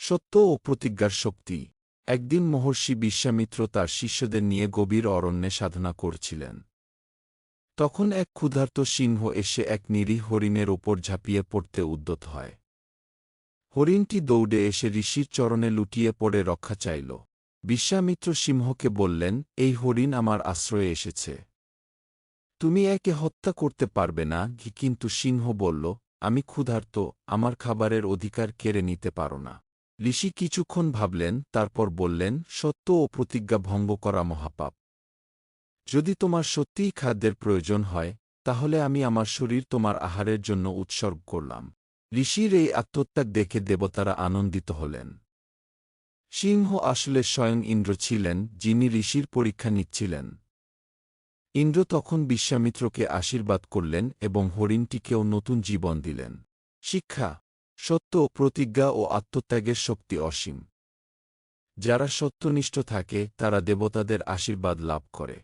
সত্য ও প্রতিজ্ঞার শক্তি। একদিন মহর্ষি বিশ্বামিত্র তার শিষ্যদের নিয়ে গভীর অরণ্যে সাধনা করছিলেন। তখন এক ক্ষুধার্ত সিংহ এসে এক নিরীহ হরিণের ওপর ঝাঁপিয়ে পড়তে উদ্যত হয়। হরিণটি দৌড়ে এসে ঋষির চরণে লুটিয়ে পড়ে রক্ষা চাইল। বিশ্বামিত্র সিংহকে বললেন, এই হরিণ আমার আশ্রয়ে এসেছে, তুমি একে হত্যা করতে পারবে না। কিন্তু সিংহ বলল, আমি ক্ষুধার্ত, আমার খাবারের অধিকার কেড়ে নিতে পারো না। ঋষি কিছুক্ষণ ভাবলেন, তারপর বললেন, সত্য ও প্রতিজ্ঞা ভঙ্গ করা মহাপাপ। যদি তোমার সত্যিই খাদ্যের প্রয়োজন হয়, তাহলে আমি আমার শরীর তোমার আহারের জন্য উৎসর্গ করলাম। ঋষির এই আত্মত্যাগ দেখে দেবতারা আনন্দিত হলেন। সিংহ আসলে স্বয়ং ইন্দ্র ছিলেন, যিনি ঋষির পরীক্ষা নিচ্ছিলেন। ইন্দ্র তখন বিশ্বামিত্রকে আশীর্বাদ করলেন এবং হরিণটিকেও নতুন জীবন দিলেন। শিক্ষা: সত্য, প্রতিজ্ঞা ও আত্মত্যাগের শক্তি অসীম। যারা সত্যনিষ্ঠ থাকে তারা দেবতাদের আশীর্বাদ লাভ করে।